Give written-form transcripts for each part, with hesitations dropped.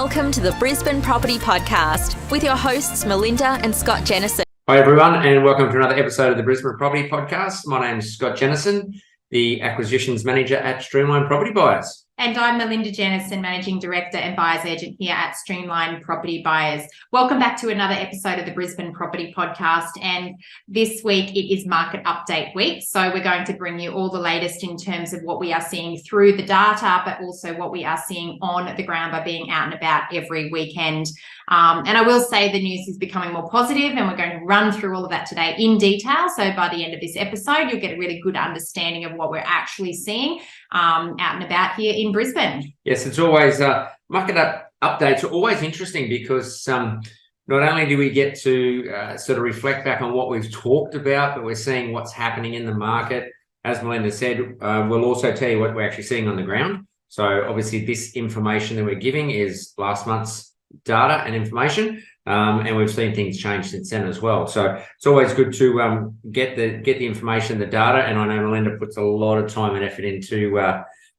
Welcome to the Brisbane Property Podcast with your hosts Melinda and Scott Jennison. Hi everyone, and welcome to another episode of the Brisbane Property Podcast. My name is Scott Jennison, the Acquisitions Manager at Streamline Property Buyers. And I'm Melinda Jennison, Managing Director and Buyers Agent here at Streamline Property Buyers. Welcome back to another episode of the Brisbane Property Podcast. And this week it is Market Update Week. So we're going to bring you all the latest in terms of what we are seeing through the data, but also what we are seeing on the ground by being out and about every weekend. And I will say the news is becoming more positive, and we're going to run through all of that today in detail. So by the end of this episode, you'll get a really good understanding of what we're actually seeing out and about here in Brisbane. Yes, it's always market updates are always interesting because not only do we get to sort of reflect back on what we've talked about, but we're seeing what's happening in the market. As Melinda said, we'll also tell you what we're actually seeing on the ground. So obviously this information that we're giving is last month's data and information, and we've seen things change since then as well. So it's always good to get the information, the data, and I know Melinda puts a lot of time and effort into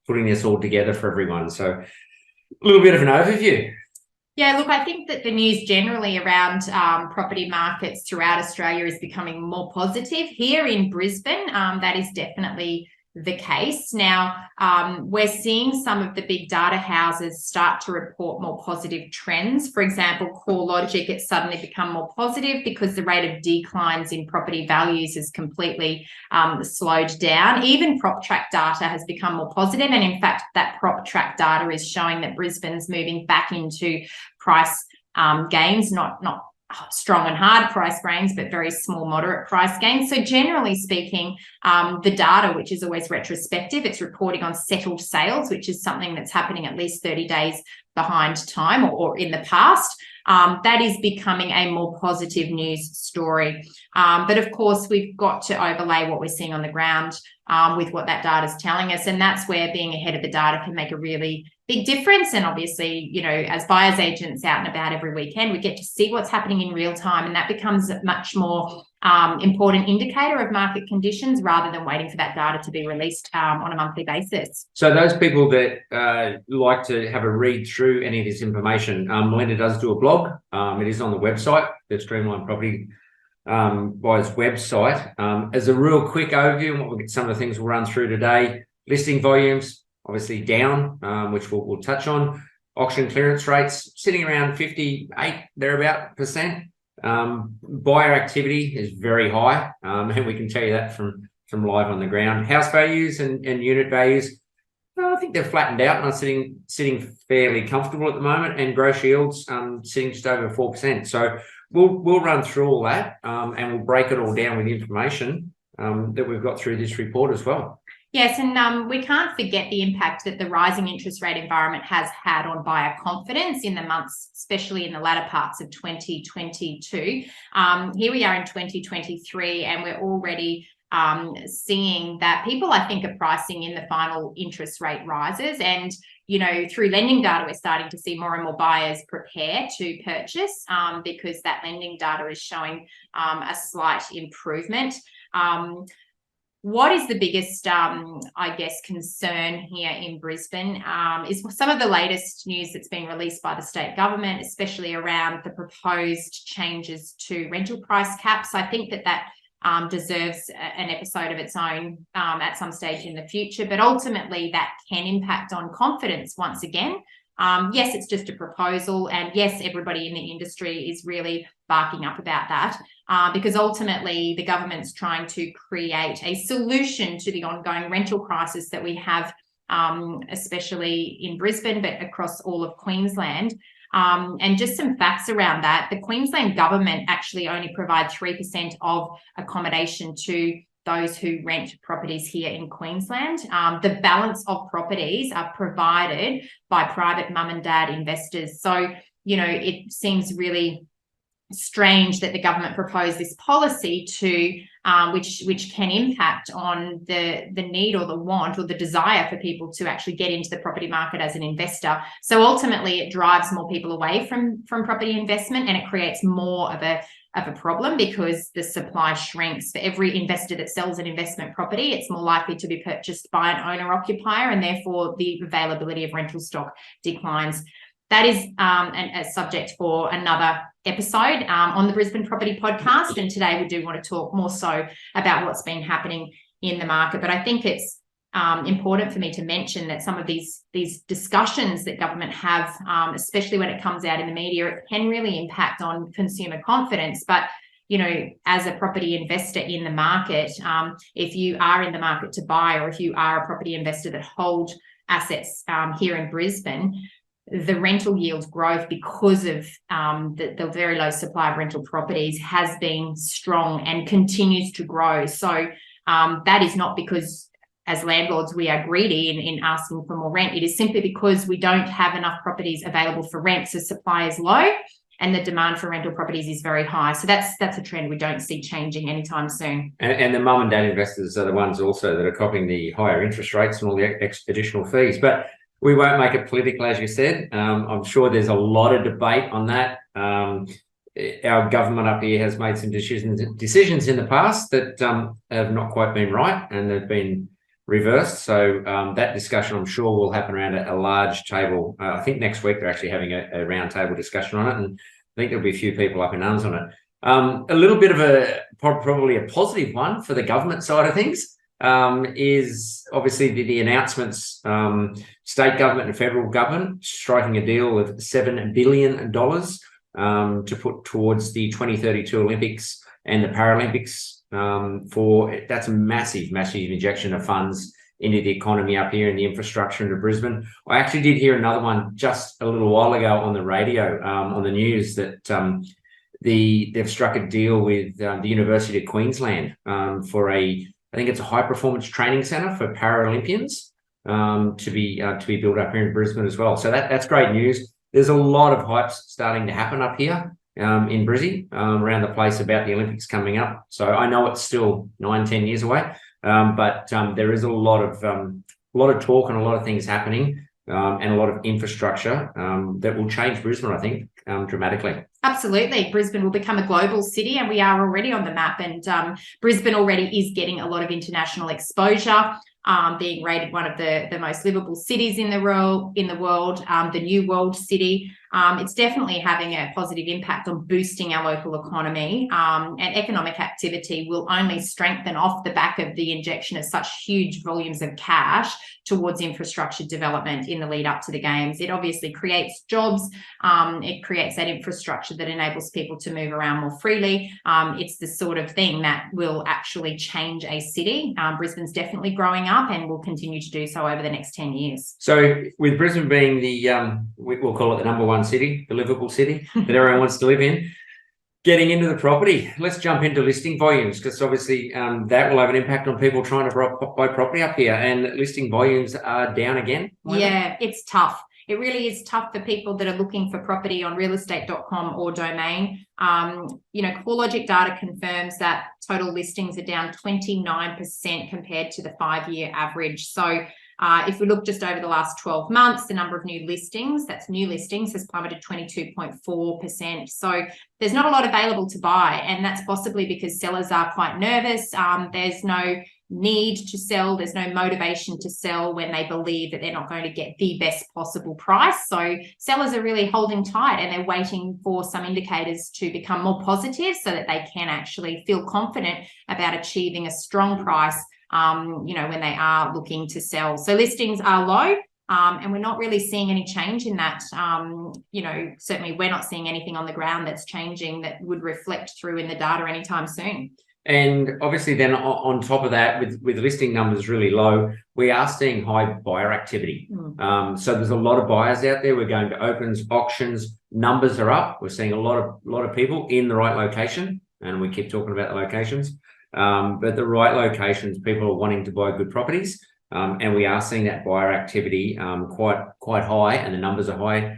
putting this all together for everyone. So a little bit of an overview. Yeah, look, I think that the news generally around property markets throughout Australia is becoming more positive. Here in Brisbane, that is definitely the case. Now, we're seeing some of the big data houses start to report more positive trends. For example, CoreLogic, it's suddenly become more positive because the rate of declines in property values has completely slowed down. Even PropTrack data has become more positive, and in fact, that PropTrack data is showing that Brisbane's moving back into price gains, not strong and hard price gains, but very small, moderate price gains. So generally speaking, the data, which is always retrospective, it's reporting on settled sales, which is something that's happening at least 30 days behind time or in the past. That is becoming a more positive news story. But of course, we've got to overlay what we're seeing on the ground with what that data is telling us. And that's where being ahead of the data can make a really big difference. And obviously, you know, as buyers agents out and about every weekend, we get to see what's happening in real time. And that becomes a much more important indicator of market conditions rather than waiting for that data to be released on a monthly basis. So those people that like to have a read through any of this information, Melinda does do a blog. It is on the website, the Streamline Property Buyers website. As a real quick overview, and what some of the things we'll run through today: listing volumes, obviously down, which we'll touch on. Auction clearance rates sitting around 58 thereabout %. Buyer activity is very high, and we can tell you that from live on the ground. House values and unit values, I think they're flattened out and are sitting fairly comfortable at the moment, and gross yields sitting just over 4%. So we'll run through all that, and we'll break it all down with the information that we've got through this report as well. Yes, and we can't forget the impact that the rising interest rate environment has had on buyer confidence in the months, especially in the latter parts of 2022. Here we are in 2023, and we're already seeing that people, I think, are pricing in the final interest rate rises. And, you know, through lending data, we're starting to see more and more buyers prepare to purchase because that lending data is showing a slight improvement. What is the biggest, concern here in Brisbane is some of the latest news that's been released by the state government, especially around the proposed changes to rental price caps. I think that deserves an episode of its own at some stage in the future, but ultimately that can impact on confidence once again. Yes, it's just a proposal, and yes, everybody in the industry is really barking up about that because ultimately the government's trying to create a solution to the ongoing rental crisis that we have, especially in Brisbane, but across all of Queensland. And just some facts around that: the Queensland government actually only provides 3% of accommodation to those who rent properties here in Queensland. The balance of properties are provided by private mum and dad investors. So, you know, it seems really strange that the government proposed this policy to which can impact on the need or the want or the desire for people to actually get into the property market as an investor. So ultimately it drives more people away from property investment, and it creates more of a problem because the supply shrinks. For every investor that sells an investment property, it's more likely to be purchased by an owner occupier, and therefore the availability of rental stock declines. that is a subject for another episode on the Brisbane Property Podcast. And today we do want to talk more so about what's been happening in the market. But I think it's important for me to mention that some of these discussions that government have, especially when it comes out in the media, it can really impact on consumer confidence. But as a property investor in the market, if you are in the market to buy, or if you are a property investor that hold assets here in Brisbane, the rental yield growth, because of the very low supply of rental properties, has been strong and continues to grow. So that is not because, as landlords, we are greedy in asking for more rent. It is simply because we don't have enough properties available for rent, so supply is low and the demand for rental properties is very high. So that's a trend we don't see changing anytime soon. And the mum and dad investors are the ones also that are copying the higher interest rates and all the additional fees. But we won't make it political, as you said. I'm sure there's a lot of debate on that. Our government up here has made some decisions in the past that have not quite been right, and they've been reversed. So that discussion, I'm sure, will happen around a large table. I think next week they're actually having a round table discussion on it, and I think there'll be a few people up in arms on it. A little bit of probably a positive one for the government side of things is obviously the announcements, state government and federal government striking a deal of $7 billion to put towards the 2032 Olympics and the Paralympics. That's a massive injection of funds into the economy up here and the infrastructure into Brisbane. I actually did hear another one just a little while ago on the radio, on the news, that they've struck a deal with the University of Queensland for I think it's a high performance training centre for Paralympians to be built up here in Brisbane as well. So that's great news. There's a lot of hype starting to happen up here in Brizzy, around the place about the Olympics coming up. So I know it's still 9-10 years away, but there is a lot of talk and a lot of things happening, and a lot of infrastructure that will change Brisbane, I think, dramatically. Absolutely. Brisbane will become a global city, and we are already on the map, and Brisbane already is getting a lot of international exposure, being rated one of the most livable cities in the world, the new world city. It's definitely having a positive impact on boosting our local economy, and economic activity will only strengthen off the back of the injection of such huge volumes of cash towards infrastructure development in the lead up to the games. It obviously creates jobs. It creates that infrastructure that enables people to move around more freely. It's the sort of thing that will actually change a city. Brisbane's definitely growing up and will continue to do so over the next 10 years. So with Brisbane being we'll call it the number one city, the livable city that everyone wants to live in, getting into the property, let's jump into listing volumes, because obviously that will have an impact on people trying to buy property up here, and listing volumes are down again. Yeah, it's tough. It really is tough for people that are looking for property on realestate.com or Domain. CoreLogic data confirms that total listings are down 29% compared to the 5-year average. So if we look just over the last 12 months, the number of new listings, has plummeted 22.4%. So there's not a lot available to buy, and that's possibly because sellers are quite nervous. There's no need to sell. There's no motivation to sell when they believe that they're not going to get the best possible price. So sellers are really holding tight, and they're waiting for some indicators to become more positive so that they can actually feel confident about achieving a strong price, when they are looking to sell. So listings are low, and we're not really seeing any change in that. Certainly we're not seeing anything on the ground that's changing that would reflect through in the data anytime soon. And obviously then on top of that, with listing numbers really low, we are seeing high buyer activity. So there's a lot of buyers out there. We're going to opens, auctions, numbers are up. We're seeing a lot of people in the right location, and we keep talking about the locations. But the right locations, people are wanting to buy good properties, and we are seeing that buyer activity quite high, and the numbers are high.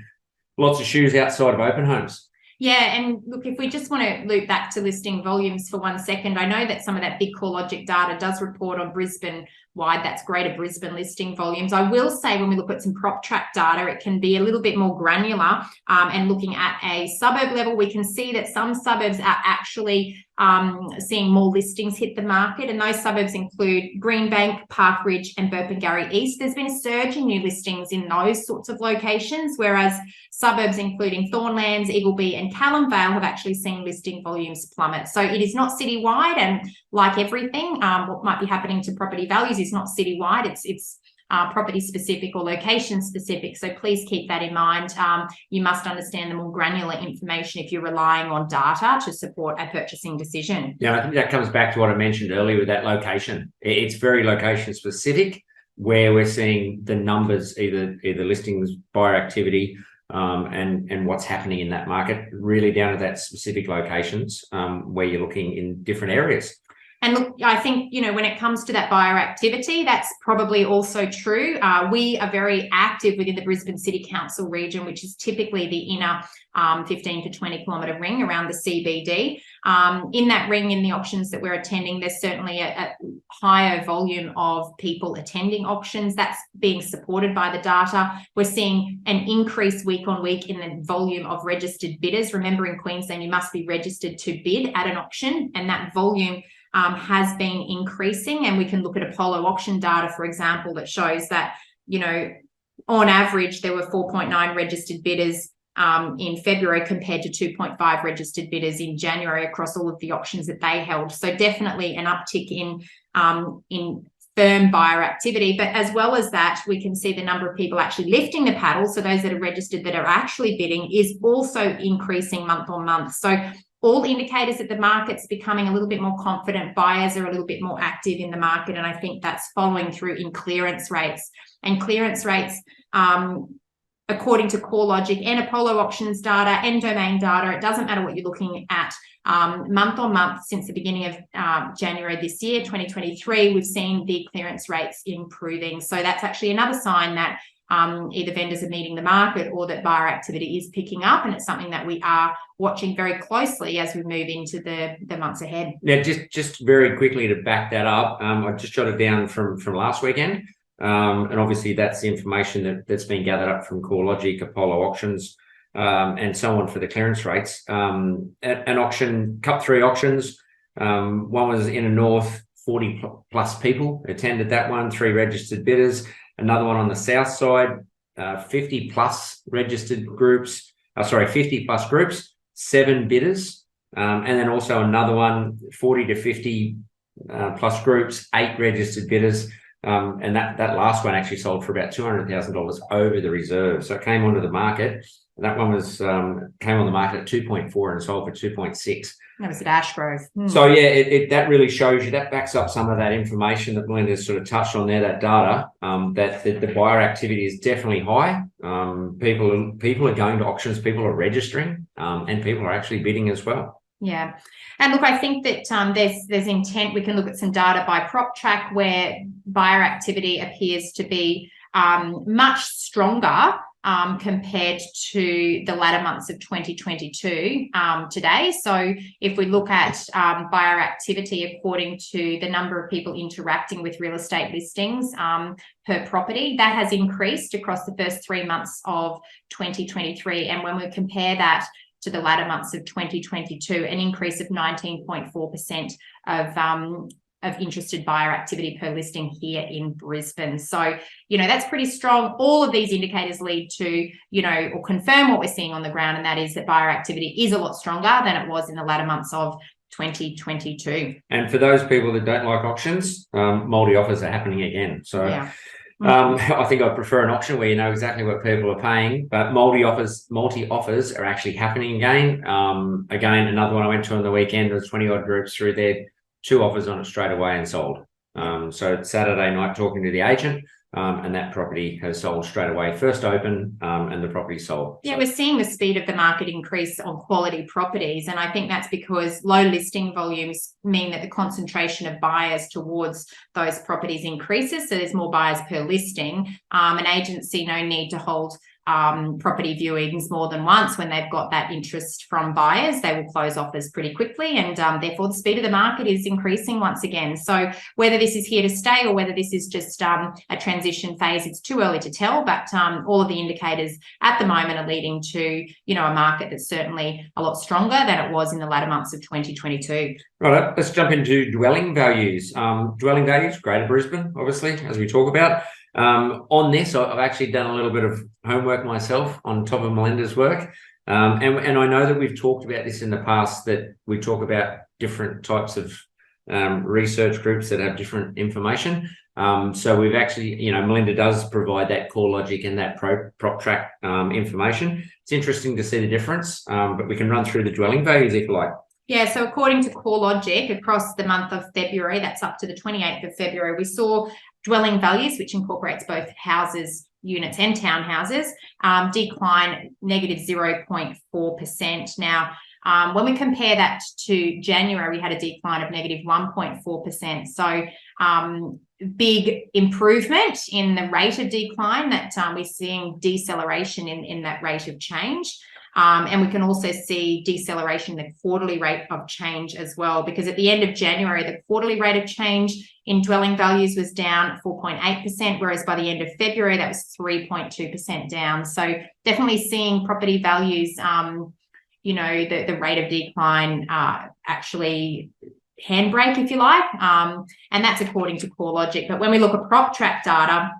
Lots of shoes outside of open homes. Yeah, and look, if we just want to loop back to listing volumes for 1 second, I know that some of that big CoreLogic data does report on Brisbane wide. That's Greater Brisbane listing volumes. I will say when we look at some PropTrack data, it can be a little bit more granular, and looking at a suburb level, we can see that some suburbs are actually seeing more listings hit the market, and those suburbs include Greenbank, Park Ridge and Burpengary East. There's been a surge in new listings in those sorts of locations, whereas suburbs including Thornlands, Eagleby and Callum Vale have actually seen listing volumes plummet. So it is not citywide, and like everything, what might be happening to property values is not citywide. It's property specific or location specific. So please keep that in mind. You must understand the more granular information if you're relying on data to support a purchasing decision. Yeah, I think that comes back to what I mentioned earlier with that location. It's very location specific, where we're seeing the numbers, either listings, buyer activity, and what's happening in that market, really down to that specific locations, where you're looking in different areas. And look, I think, when it comes to that buyer activity, that's probably also true. We are very active within the Brisbane City Council region, which is typically the inner 15 to 20 kilometre ring around the CBD. In that ring, in the auctions that we're attending, there's certainly a higher volume of people attending auctions. That's being supported by the data. We're seeing an increase week on week in the volume of registered bidders. Remember, in Queensland, you must be registered to bid at an auction, and that volume has been increasing. And we can look at Apollo auction data, for example, that shows that, on average, there were 4.9 registered bidders in February compared to 2.5 registered bidders in January across all of the auctions that they held. So definitely an uptick in firm buyer activity. But as well as that, we can see the number of people actually lifting the paddle, so those that are registered that are actually bidding, is also increasing month on month. So all indicators that the market's becoming a little bit more confident, buyers are a little bit more active in the market, and I think that's following through in clearance rates. And clearance rates, according to CoreLogic and Apollo auctions data and domain data, it doesn't matter what you're looking at, month on month since the beginning of January this year, 2023, we've seen the clearance rates improving. So that's actually another sign that either vendors are meeting the market or that buyer activity is picking up, and it's something that we are watching very closely as we move into the months ahead. Yeah, just very quickly to back that up, I just jotted down from last weekend, and obviously that's the information that's been gathered up from CoreLogic, Apollo auctions, and so on for the clearance rates. An auction, Cup 3 auctions, one was in the north, 40 plus people attended that one, 3 registered bidders. Another one on the south side, 50 plus registered groups, 50 plus groups, 7 bidders. And then also another one, 40 to 50 plus groups, 8 registered bidders. And that last one actually sold for about $200,000 over the reserve. So it came onto the market. That one was came on the market at 2.4 and sold for 2.6. That was at Ashgrove. So yeah, that really shows you, that backs up some of that information that Melinda sort of touched on there, that data, that the buyer activity is definitely high. People are going to auctions, people are registering, and people are actually bidding as well. Yeah. And look, I think that there's intent. We can look at some data by PropTrack where buyer activity appears to be much stronger compared to the latter months of 2022 today. So if we look at buyer activity according to the number of people interacting with real estate listings per property, that has increased across the first 3 months of 2023. And when we compare that to the latter months of 2022, an increase of 19.4% of interested buyer activity per listing here in Brisbane. So, that's pretty strong. All of these indicators lead to, or confirm what we're seeing on the ground, and that is that buyer activity is a lot stronger than it was in the latter months of 2022. And for those people that don't like auctions, multi-offers are happening again. So yeah. I think I prefer an auction where you know exactly what people are paying, but multi-offers are actually happening again. Again, another one I went to on the weekend, there was 20 odd groups through there, 2 offers on it straight away and sold. So Saturday night talking to the agent, and that property has sold straight away, first open, and the property sold. Yeah, we're seeing the speed of the market increase on quality properties, and I think that's because low listing volumes mean that the concentration of buyers towards those properties increases, so there's more buyers per listing. An agent see no need to hold property viewings more than once. When they've got that interest from buyers, they will close offers pretty quickly, and therefore the speed of the market is increasing once again. So whether this is here to stay or whether this is just a transition phase, it's too early to tell, but all of the indicators at the moment are leading to, a market that's certainly a lot stronger than it was in the latter months of 2022. Right, let's jump into dwelling values. Dwelling values, Greater Brisbane, obviously, as we talk about. On this, I've actually done a little bit of homework myself on top of Melinda's work. And I know that we've talked about this in the past, that we talk about different types of research groups that have different information. So we've actually, Melinda does provide that CoreLogic and that PropTrack information. It's interesting to see the difference, but we can run through the dwelling values if you like. Yeah, so according to CoreLogic, across the month of February, that's up to the 28th of February, we saw dwelling values, which incorporates both houses, units and townhouses, decline negative 0.4%. Now, when we compare that to January, we had a decline of negative 1.4%. So big improvement in the rate of decline, that we're seeing deceleration in that rate of change. And we can also see deceleration in the quarterly rate of change as well, because at the end of January, the quarterly rate of change in dwelling values was down 4.8%, whereas by the end of February, that was 3.2% down. So definitely seeing property values, the rate of decline actually handbrake, if you like, and that's according to CoreLogic. But when we look at PropTrack data,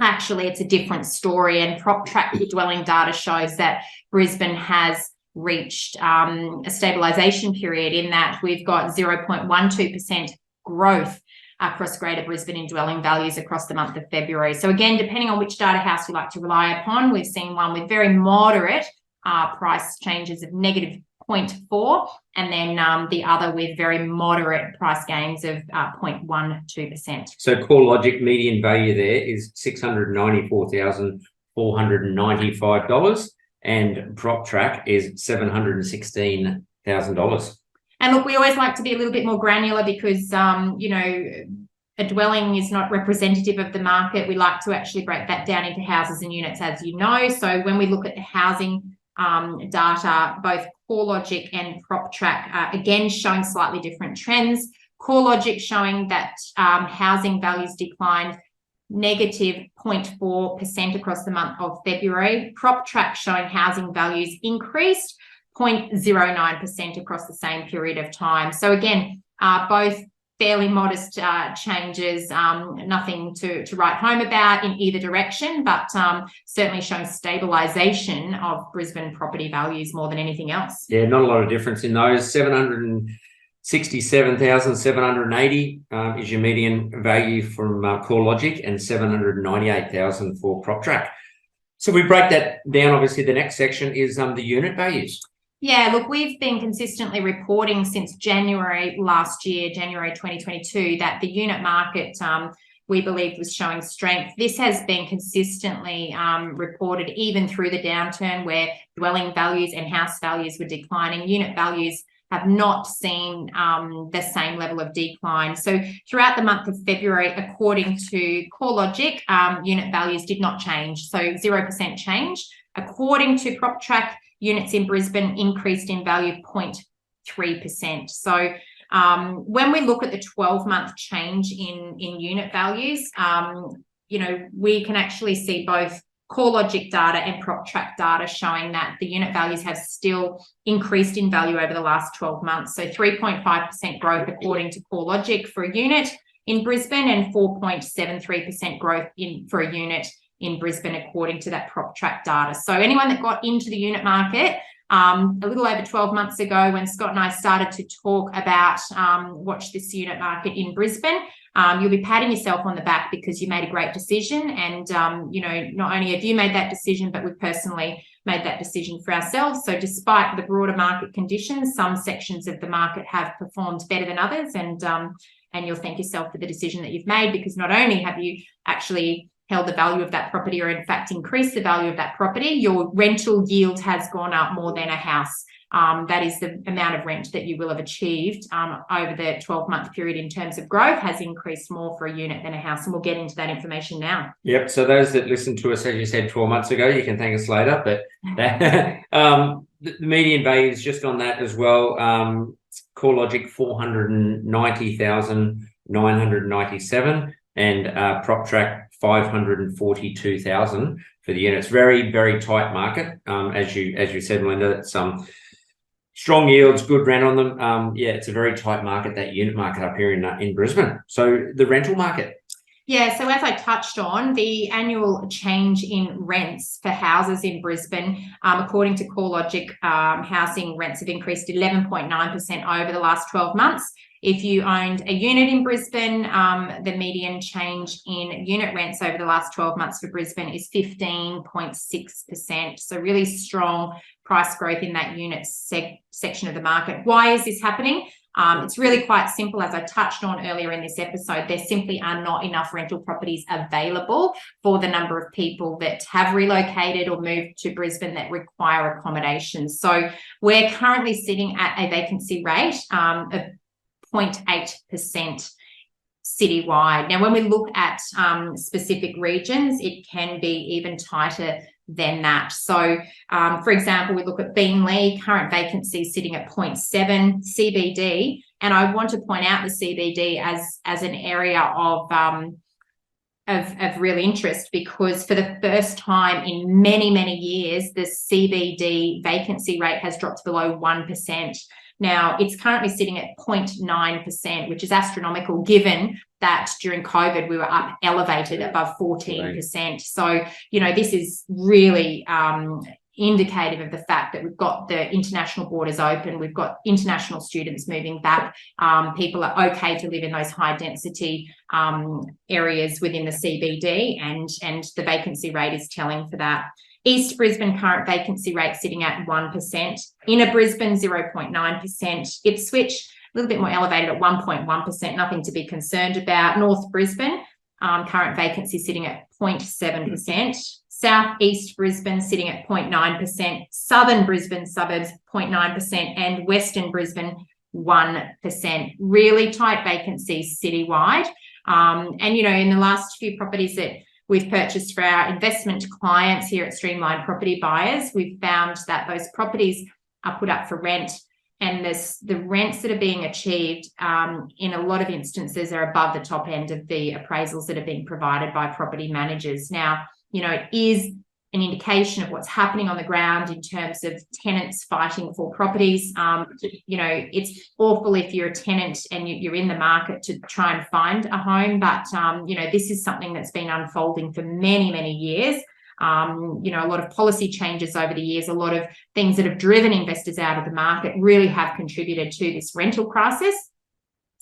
actually it's a different story, and PropTrack dwelling data shows that Brisbane has reached a stabilisation period, in that we've got 0.12% growth across Greater Brisbane in dwelling values across the month of February. So again, depending on which data house you like to rely upon, we've seen one with very moderate price changes of negative 0.4%, and then the other with very moderate price gains of 0.12%. So CoreLogic median value there is $694,495, and PropTrack is $716,000. And look, we always like to be a little bit more granular, because a dwelling is not representative of the market. We like to actually break that down into houses and units, as you know. So when we look at the housing data, both CoreLogic and PropTrack are again showing slightly different trends. CoreLogic showing that housing values declined negative 0.4% across the month of February. PropTrack showing housing values increased 0.09% across the same period of time. So again, both fairly modest changes, nothing to write home about in either direction, but certainly showing stabilisation of Brisbane property values more than anything else. Yeah, not a lot of difference in those. 767,780 is your median value from CoreLogic, and 798,000 for PropTrack. So we break that down. Obviously, the next section is the unit values. Yeah, look, we've been consistently reporting since January last year, January 2022, that the unit market, we believe, was showing strength. This has been consistently reported even through the downturn, where dwelling values and house values were declining. Unit values have not seen the same level of decline. So throughout the month of February, according to CoreLogic, unit values did not change, so 0% change. According to PropTrack, units in Brisbane increased in value 0.3%. So when we look at the 12-month change in unit values, we can actually see both CoreLogic data and PropTrack data showing that the unit values have still increased in value over the last 12 months. So 3.5% growth according to CoreLogic for a unit in Brisbane, and 4.73% growth for a unit in Brisbane according to that PropTrack data. So anyone that got into the unit market a little over 12 months ago, when Scott and I started to talk about watch this unit market in Brisbane, you'll be patting yourself on the back, because you made a great decision. And not only have you made that decision, but we personally made that decision for ourselves. So despite the broader market conditions, some sections of the market have performed better than others, and you'll thank yourself for the decision that you've made, because not only have you actually held the value of that property, or in fact increased the value of that property, your rental yield has gone up more than a house that is the amount of rent that you will have achieved over the 12-month period in terms of growth has increased more for a unit than a house. And we'll get into that information now. Yep. So those that listened to us, as you said, 12 months ago, you can thank us later. But that, the median value is just on that as well. CoreLogic 490,997 and PropTrack 542,000 for the units. Very, very tight market. As you said, Melinda, it's strong yields, good rent on them. It's a very tight market, that unit market up here in Brisbane. So the rental market. Yeah, so as I touched on, the annual change in rents for houses in Brisbane, according to CoreLogic, housing rents have increased 11.9% over the last 12 months. If you owned a unit in Brisbane, the median change in unit rents over the last 12 months for Brisbane is 15.6%. So really strong price growth in that unit section of the market. Why is this happening? It's really quite simple. As I touched on earlier in this episode, there simply are not enough rental properties available for the number of people that have relocated or moved to Brisbane that require accommodation. So we're currently sitting at a vacancy rate of 0.8% citywide. Now, when we look at specific regions, it can be even tighter than that. So, for example, we look at Beenleigh, current vacancy sitting at 0.7 CBD, and I want to point out the CBD as an area of real interest, because for the first time in many, many years, the CBD vacancy rate has dropped below 1%. Now, it's currently sitting at 0.9%, which is astronomical given that during COVID we were up elevated above 14%. Right. So, this is really indicative of the fact that we've got the international borders open, we've got international students moving back, people are okay to live in those high density areas within the CBD, and the vacancy rate is telling for that. East Brisbane current vacancy rate sitting at 1%. Inner Brisbane 0.9%. Ipswich a little bit more elevated at 1.1%. Nothing to be concerned about. North Brisbane current vacancy sitting at 0.7%. South East Brisbane sitting at 0.9%. Southern Brisbane suburbs 0.9%, and Western Brisbane 1%. Really tight vacancies citywide. And in the last few properties that we've purchased for our investment clients here at Streamline Property Buyers, we've found that those properties are put up for rent, and the rents that are being achieved in a lot of instances are above the top end of the appraisals that are being provided by property managers. Now, it is an indication of what's happening on the ground in terms of tenants fighting for properties. It's awful if you're a tenant and you're in the market to try and find a home, but this is something that's been unfolding for many, many years. A lot of policy changes over the years, a lot of things that have driven investors out of the market really have contributed to this rental crisis.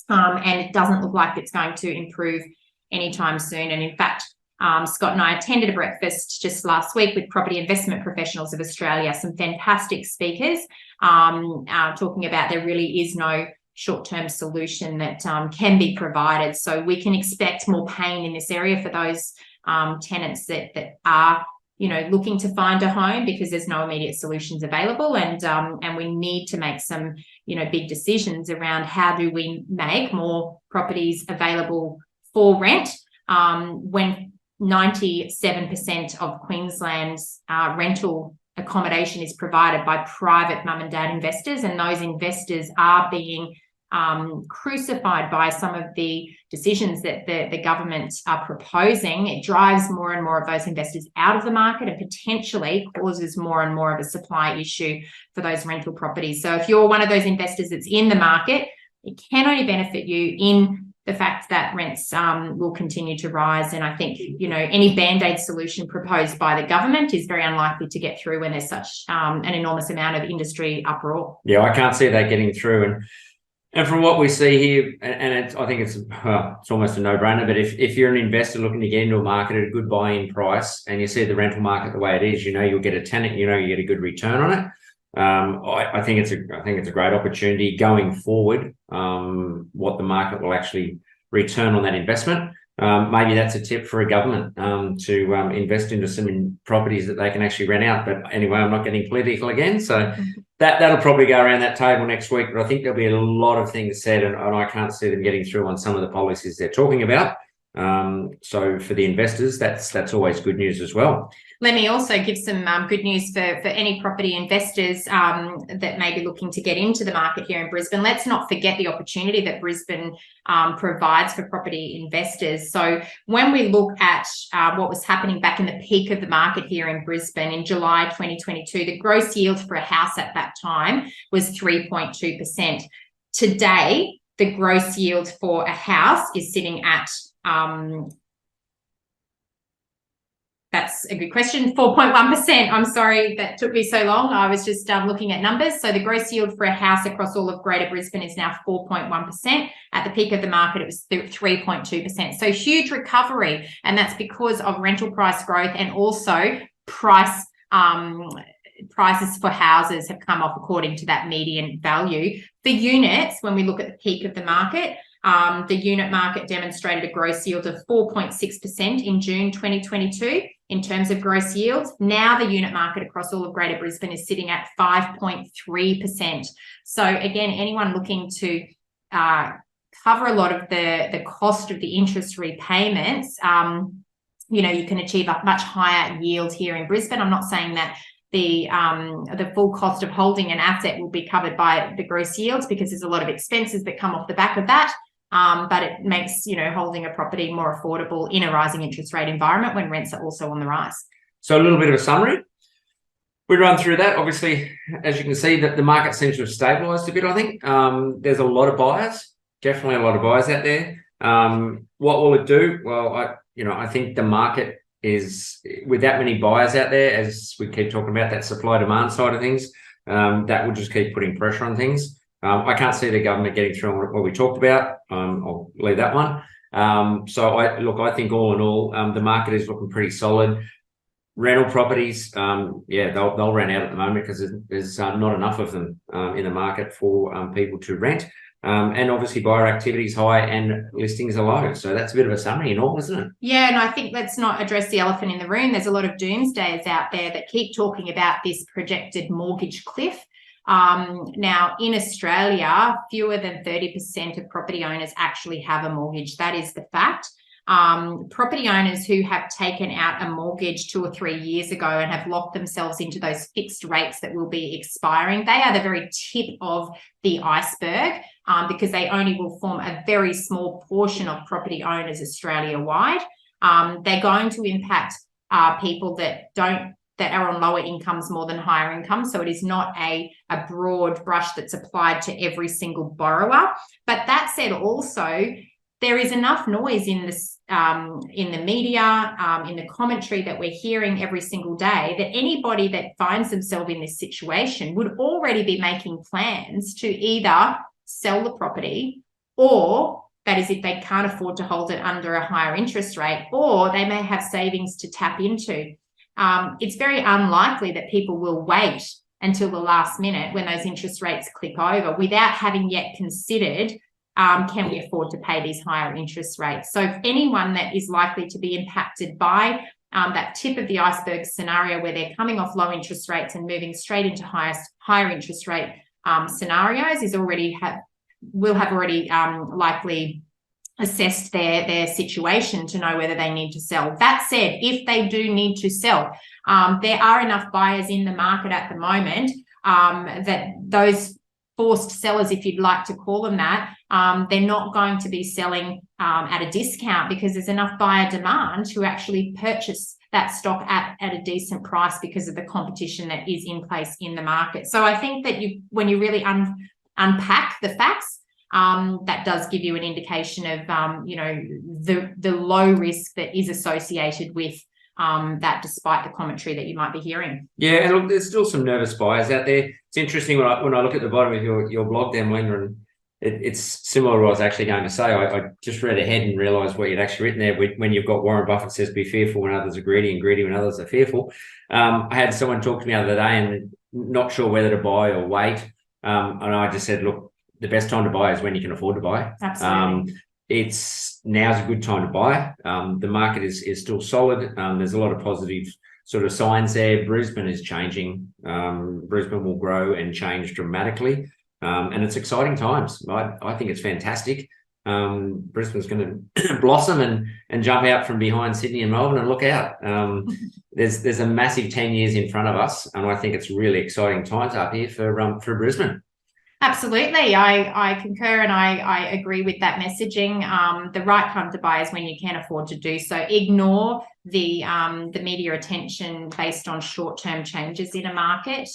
And it doesn't look like it's going to improve anytime soon. And in fact, Scott and I attended a breakfast just last week with Property Investment Professionals of Australia, some fantastic speakers talking about there really is no short-term solution that can be provided. So we can expect more pain in this area for those tenants that are looking to find a home, because there's no immediate solutions available, and we need to make some big decisions around how do we make more properties available for rent when 97% of Queensland's rental accommodation is provided by private mum and dad investors, and those investors are being crucified by some of the decisions that the government are proposing. It drives more and more of those investors out of the market and potentially causes more and more of a supply issue for those rental properties. So if you're one of those investors that's in the market, it can only benefit you in the fact that rents will continue to rise. And I think, any Band-Aid solution proposed by the government is very unlikely to get through when there's such an enormous amount of industry uproar. Yeah, I can't see that getting through. And from what we see here, and I think it's almost a no-brainer, but if you're an investor looking to get into a market at a good buy-in price, and you see the rental market the way it is, you'll get a tenant, you get a good return on it. I think it's a great opportunity going forward. What the market will actually return on that investment. Maybe that's a tip for a government to invest into some properties that they can actually rent out. But anyway, I'm not getting political again. So that'll probably go around that table next week, but I think there'll be a lot of things said, and I can't see them getting through on some of the policies they're talking about. So for the investors, that's always good news as well. Let me also give some good news for any property investors that may be looking to get into the market here in Brisbane. Let's not forget the opportunity that Brisbane provides for property investors. So when we look at what was happening back in the peak of the market here in Brisbane in July 2022, the gross yield for a house at that time was 3.2%. Today, the gross yield for a house is sitting at that's a good question. 4.1%. I'm sorry that took me so long. I was just looking at numbers. So the gross yield for a house across all of Greater Brisbane is now 4.1%. At the peak of the market, it was 3.2%. So huge recovery. And that's because of rental price growth, and also prices for houses have come off according to that median value. For units, when we look at the peak of the market, the unit market demonstrated a gross yield of 4.6% in June 2022 in terms of gross yields. Now the unit market across all of Greater Brisbane is sitting at 5.3%. So again, anyone looking to cover a lot of the cost of the interest repayments, you can achieve a much higher yield here in Brisbane. I'm not saying that the full cost of holding an asset will be covered by the gross yields, because there's a lot of expenses that come off the back of that. But it makes, holding a property more affordable in a rising interest rate environment when rents are also on the rise. So a little bit of a summary. We run through that. Obviously, as you can see, that the market seems to have stabilised a bit, I think. There's a lot of buyers, definitely a lot of buyers out there. What will it do? Well, I think the market is, with that many buyers out there, as we keep talking about that supply-demand side of things, that will just keep putting pressure on things. I can't see the government getting through on what we talked about. I'll leave that one. So I think all in all, the market is looking pretty solid. Rental properties, they'll run out at the moment because there's not enough of them in the market for people to rent. And obviously buyer activity is high and listings are low. So that's a bit of a summary in all, isn't it? Yeah, and I think let's not address the elephant in the room. There's a lot of doomsdayers out there that keep talking about this projected mortgage cliff. Now, in Australia, fewer than 30% of property owners actually have a mortgage. That is the fact. Property owners who have taken out a mortgage 2 or 3 years ago and have locked themselves into those fixed rates that will be expiring, they are the very tip of the iceberg, because they only will form a very small portion of property owners Australia-wide. They're going to impact people that are on lower incomes more than higher incomes. So it is not a broad brush that's applied to every single borrower. But that said, also, there is enough noise in this, in the media, in the commentary that we're hearing every single day, that anybody that finds themselves in this situation would already be making plans to either sell the property, or that is if they can't afford to hold it under a higher interest rate, or they may have savings to tap into. It's very unlikely that people will wait until the last minute when those interest rates click over without having yet considered, can we afford to pay these higher interest rates? So if anyone that is likely to be impacted by that tip of the iceberg scenario, where they're coming off low interest rates and moving straight into higher interest rate scenarios, will have already likely assessed their situation to know whether they need to sell. That said, if they do need to sell, there are enough buyers in the market at the moment that those forced sellers, if you'd like to call them that, they're not going to be selling at a discount, because there's enough buyer demand to actually purchase that stock at a decent price because of the competition that is in place in the market. So I think that when you really unpack the facts, that does give you an indication of the low risk that is associated with that, despite the commentary that you might be hearing. Yeah, and look, there's still some nervous buyers out there. It's interesting when I look at the bottom of your blog there, Melinda, and it's similar to what I was actually going to say. I just read ahead and realised what you'd actually written there. When you've got Warren Buffett says, be fearful when others are greedy, and greedy when others are fearful. I had someone talk to me the other day and not sure whether to buy or wait. And I just said, look, the best time to buy is when you can afford to buy. Absolutely. Now's a good time to buy. The market is still solid. There's a lot of positive sort of signs there. Brisbane is changing. Brisbane will grow and change dramatically. And it's exciting times. I think it's fantastic. Brisbane's going to blossom and jump out from behind Sydney and Melbourne, and look out. There's a massive 10 years in front of us, and I think it's really exciting times up here for Brisbane. Absolutely. I concur, and I agree with that messaging. The right time to buy is when you can afford to do so. Ignore the media attention based on short-term changes in a market.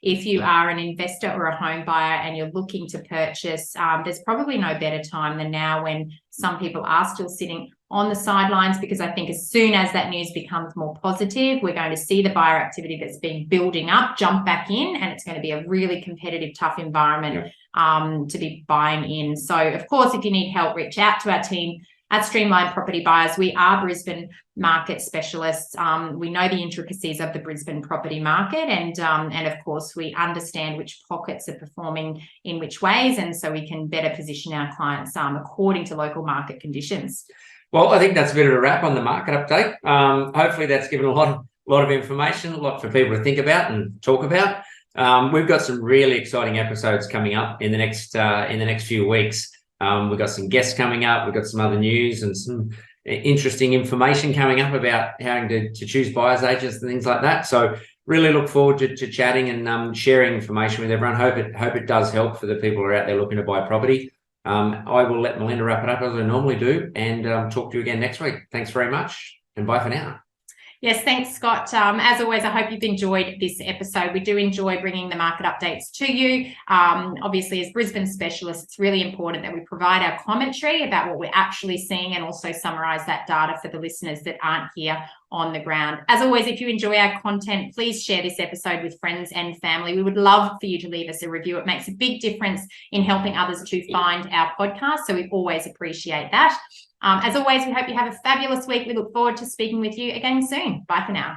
If you are an investor or a home buyer and you're looking to purchase, there's probably no better time than now, when some people are still sitting on the sidelines, because I think as soon as that news becomes more positive, we're going to see the buyer activity that's been building up jump back in, and it's going to be a really competitive, tough environment to be buying in. So, of course, if you need help, reach out to our team at Streamline Property Buyers. We are Brisbane market specialists. We know the intricacies of the Brisbane property market, and of course, we understand which pockets are performing in which ways, and so we can better position our clients according to local market conditions. Well, I think that's a bit of a wrap on the market update. Hopefully that's given a lot of information, a lot for people to think about and talk about. We've got some really exciting episodes coming up in the next few weeks. We've got some guests coming up. We've got some other news and some interesting information coming up about how to choose buyer's agents and things like that. So really look forward to chatting and sharing information with everyone. Hope it does help for the people who are out there looking to buy property. I will let Melinda wrap it up as I normally do, and talk to you again next week. Thanks very much, and bye for now. Yes, thanks, Scott. As always, I hope you've enjoyed this episode. We do enjoy bringing the market updates to you. Obviously, as Brisbane specialists, it's really important that we provide our commentary about what we're actually seeing, and also summarise that data for the listeners that aren't here on the ground. As always, if you enjoy our content, please share this episode with friends and family. We would love for you to leave us a review. It makes a big difference in helping others to find our podcast, so we always appreciate that. As always, we hope you have a fabulous week. We look forward to speaking with you again soon. Bye for now.